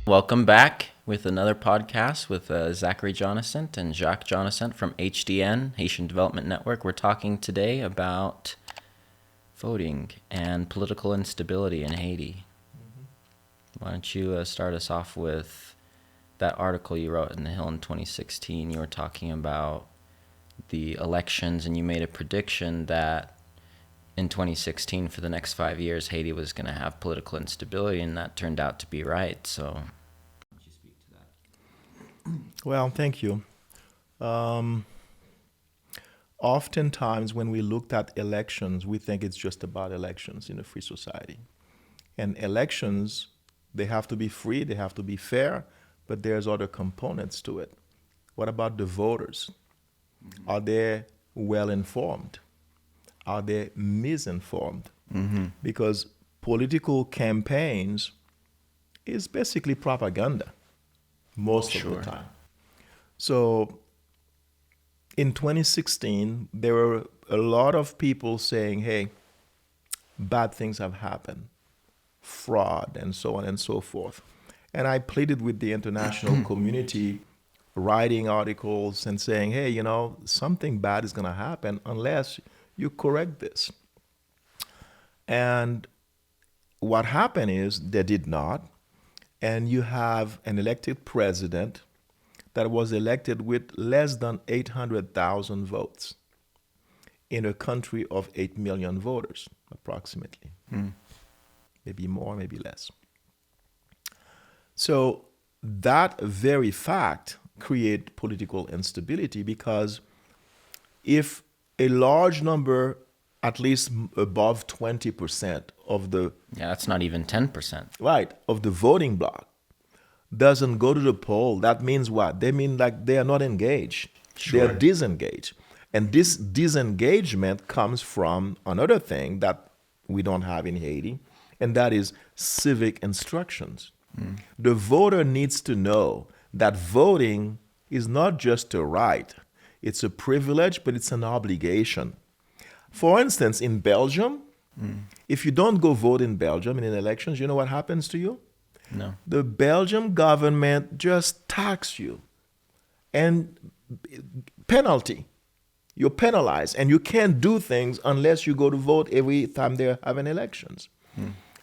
Welcome back with another podcast with Zachary Jonathan and Jacques Jonathan from HDN, Haitian Development Network. We're talking today about voting and political instability in Haiti. Why don't you start us off with that article you wrote in The Hill in 2016? You were talking about the elections and you made a prediction that in 2016 for the next 5 years Haiti was going to have political instability, and that turned out to be right. So why don't you speak to that? Well, thank you. Um, Oftentimes, when we looked at elections, we think it's just about elections in a free society. And elections, they have to be free, they have to be fair, but there's other components to it. What about the voters? Are they well informed? Are they misinformed? Because political campaigns is basically propaganda most of the Sure. time. So in 2016, there were a lot of people saying, hey, bad things have happened, fraud, and so on and so forth. And I pleaded with the international community, writing articles and saying, hey, something bad is going to happen unless you correct this. And what happened is they did not. And you have an elected president that was elected with less than 800,000 votes in a country of 8 million voters, approximately. Maybe more, maybe less. So that very fact create political instability, because if a large number, at least above 20% of the Yeah, that's not even 10%. right of the voting bloc doesn't go to the poll, that means what? They mean like they are not engaged. They are Sure. disengaged. And this disengagement comes from another thing that we don't have in Haiti, and that is civic instructions. The voter needs to know that voting is not just a right, it's a privilege, but it's an obligation. For instance, in Belgium, if you don't go vote in Belgium in elections, you know what happens to you? No. The Belgian government just tax you and penalty. You're penalized, and you can't do things unless you go to vote every time they're having elections.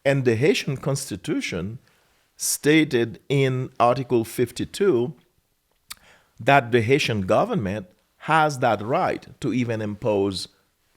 And the Haitian constitution stated in Article 52 that the Haitian government has that right to even impose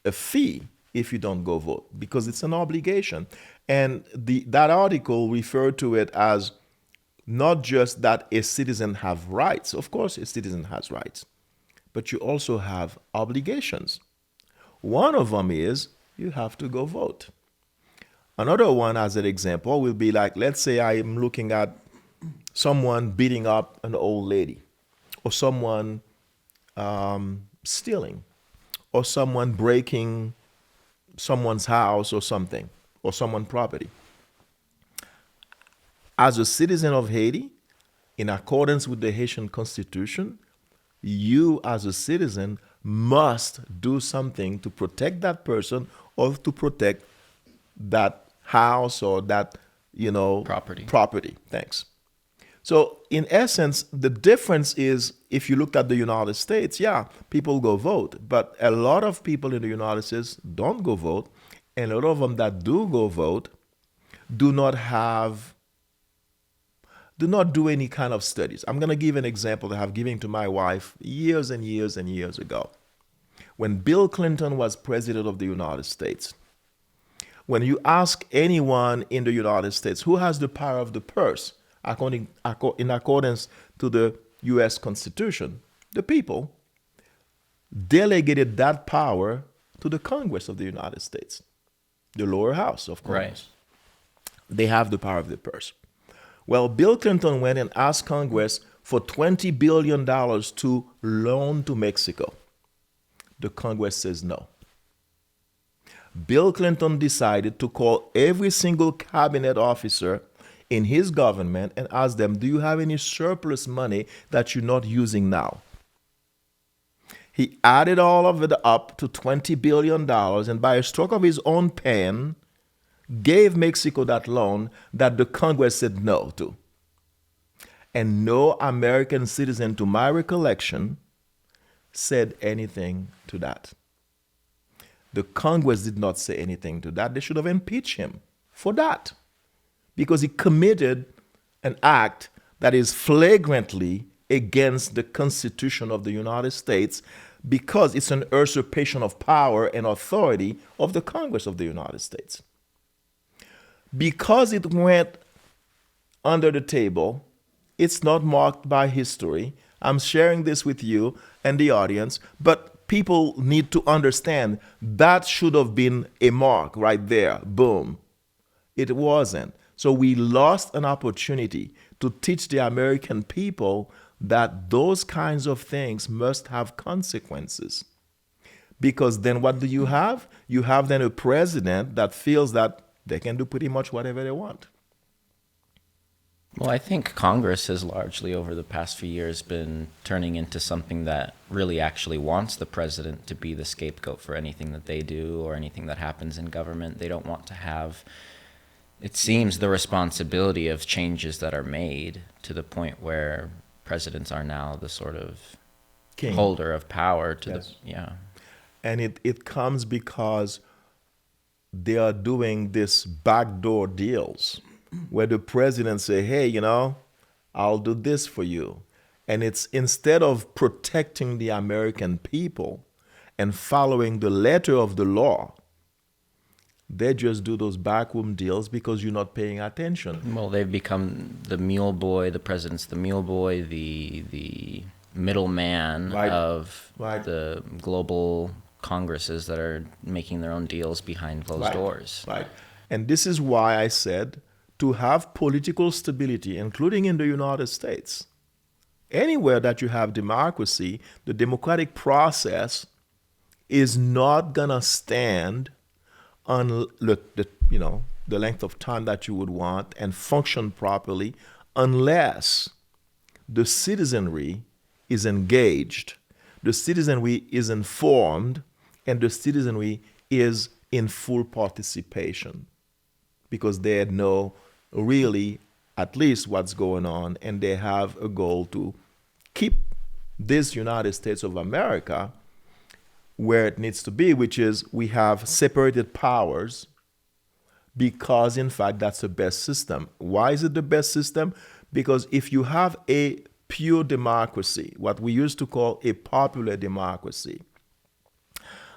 a fee if you don't go vote, because it's an obligation. And that article referred to it as not just that a citizen have rights. Of course, a citizen has rights, but you also have obligations. One of them is you have to go vote. Another one, as an example, will be like, let's say I'm looking at someone beating up an old lady, or someone stealing, or someone breaking someone's house or something, or someone's property. As a citizen of Haiti, in accordance with the Haitian constitution, you as a citizen must do something to protect that person, or to protect that house, or that, Property. property. Thanks. So, in essence, the difference is, if you looked at the United States, yeah, people go vote, but a lot of people in the United States don't go vote, and a lot of them that do go vote do not have, do not do any kind of studies. I'm going to give an example that I've given to my wife years and years and years ago. When Bill Clinton was president of the United States, when you ask anyone in the United States who has the power of the purse, in accordance to the U.S. Constitution, the people delegated that power to the Congress of the United States, the lower house of Right. Congress. They have the power of the purse. Well, Bill Clinton went and asked Congress for $20 billion to loan to Mexico. The Congress says no. Bill Clinton decided to call every single cabinet officer in his government and ask them, do you have any surplus money that you're not using now? He added all of it up to $20 billion, and by a stroke of his own pen, gave Mexico that loan that the Congress said no to. And no American citizen, to my recollection, said anything to that. The Congress did not say anything to that. They should have impeached him for that because he committed an act that is flagrantly against the Constitution of the United States because it's an usurpation of power and authority of the Congress of the United States. Because it went under the table, it's not marked by history. I'm sharing this with you and the audience, but people need to understand that should have been a mark right there. Boom. It wasn't. So we lost an opportunity to teach the American people that those kinds of things must have consequences. Because then what do you have? You have then a president that feels that they can do pretty much whatever they want. Well, I think Congress has largely over the past few years been turning into something that really actually wants the president to be the scapegoat for anything that they do or anything that happens in government. They don't want to have, it seems, the responsibility of changes that are made to the point where presidents are now the sort of King. Holder of power to Yes. yeah. And it comes because they are doing this backdoor deals where the president say, hey, I'll do this for you. And it's instead of protecting the American people and following the letter of the law, they just do those backroom deals because you're not paying attention. Well, they've become the mule boy, the president's the mule boy, the middleman Right. of Right. the global congresses that are making their own deals behind closed Right. doors. Right. And this is why I said to have political stability, including in the United States, anywhere that you have democracy, the democratic process is not gonna stand on the length of time that you would want and function properly unless the citizenry is engaged, the citizenry is informed, and the citizenry is in full participation because they know really at least what's going on and they have a goal to keep this United States of America where it needs to be, which is we have separated powers because in fact that's the best system. Why is it the best system? Because if you have a pure democracy, what we used to call a popular democracy,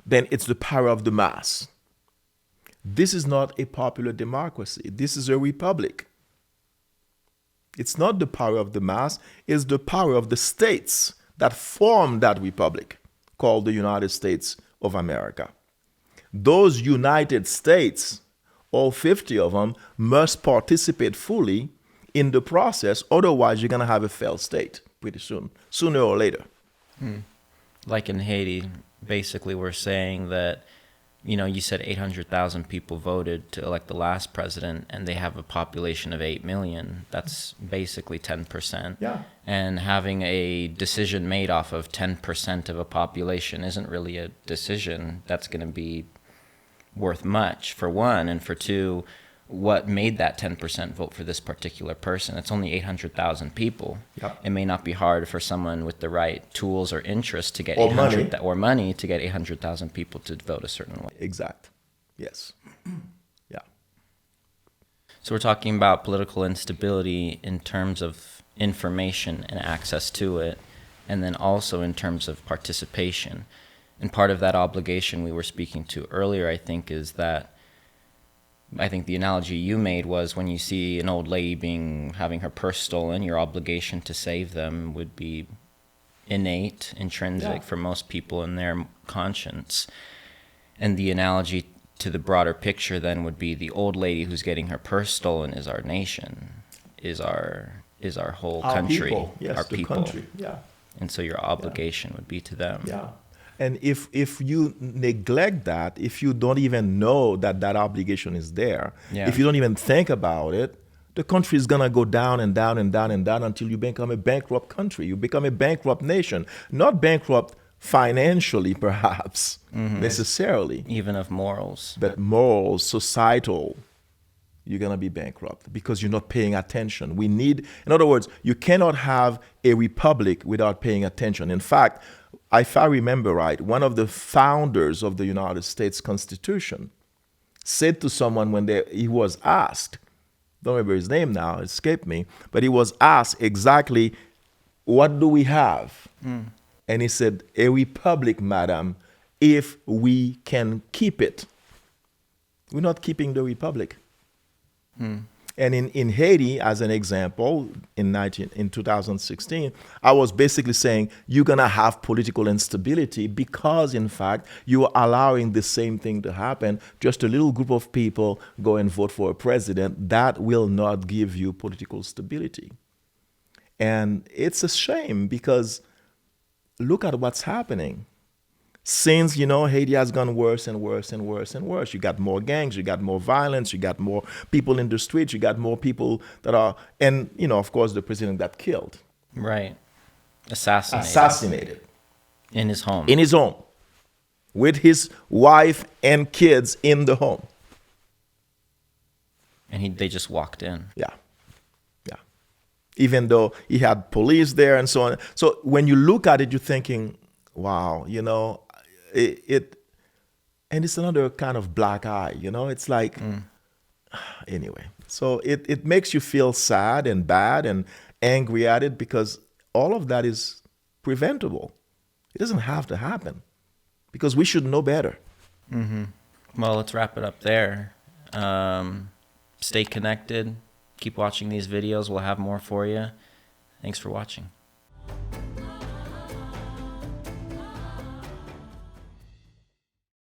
then it's the power of the mass. This is not a popular democracy. This is a republic. It's not the power of the mass, it's the power of the states that form that republic called the United States of America. Those United States, all 50 of them, must participate fully in the process. Otherwise, you're going to have a failed state pretty soon, sooner or later. Like in Haiti, basically we're saying that, you said 800,000 people voted to elect the last president, and they have a population of 8 million. That's basically 10%. Yeah. And having a decision made off of 10% of a population isn't really a decision that's going to be worth much, for one. And for two, what made that 10% vote for this particular person? It's only 800,000 people. Yep. It may not be hard for someone with the right tools or interest to get Or 800 money. or money to get 800,000 people to vote a certain way. Exact. Yes. Yeah. So we're talking about political instability in terms of information and access to it, and then also in terms of participation. And part of that obligation we were speaking to earlier, I think, is that I think the analogy you made was when you see an old lady having her purse stolen, your obligation to save them would be innate, intrinsic Yeah. for most people in their conscience. And the analogy to the broader picture then would be the old lady who's getting her purse stolen is our nation, is our whole Our country, people. Yes, our the people. country. Yeah. And so your obligation would be to them. Yeah. And if you neglect that, if you don't even know that that obligation is there, Yeah. if you don't even think about it, the country is going to go down and down and down and down until you become a bankrupt country. You become a bankrupt nation. Not bankrupt financially, perhaps, necessarily, Even of morals. but moral, societal, you're going to be bankrupt because you're not paying attention. We need, in other words, you cannot have a republic without paying attention. In fact, if I remember right, one of the founders of the United States Constitution said to someone when he was asked, don't remember his name now, it escaped me, but he was asked exactly, what do we have? And he said, a republic, madam, if we can keep it. We're not keeping the republic. And in Haiti, as an example, in 2016, I was basically saying you're going to have political instability because, in fact, you are allowing the same thing to happen. Just a little group of people go and vote for a president. That will not give you political stability. And it's a shame because look at what's happening. Since, Haiti has gone worse and worse and worse and worse. You got more gangs, you got more violence, you got more people in the streets, you got more people that are, and, of course, the president got killed. Right. Assassinated. Assassinated. In his home. In his home. With his wife and kids in the home. And they just walked in. Yeah. Yeah. Even though he had police there and so on. So when you look at it, you're thinking, wow, and it's another kind of black eye, it's like, anyway, so it makes you feel sad and bad and angry at it because all of that is preventable. It doesn't have to happen because we should know better. Well, let's wrap it up there. Stay connected. Keep watching these videos. We'll have more for you. Thanks for watching.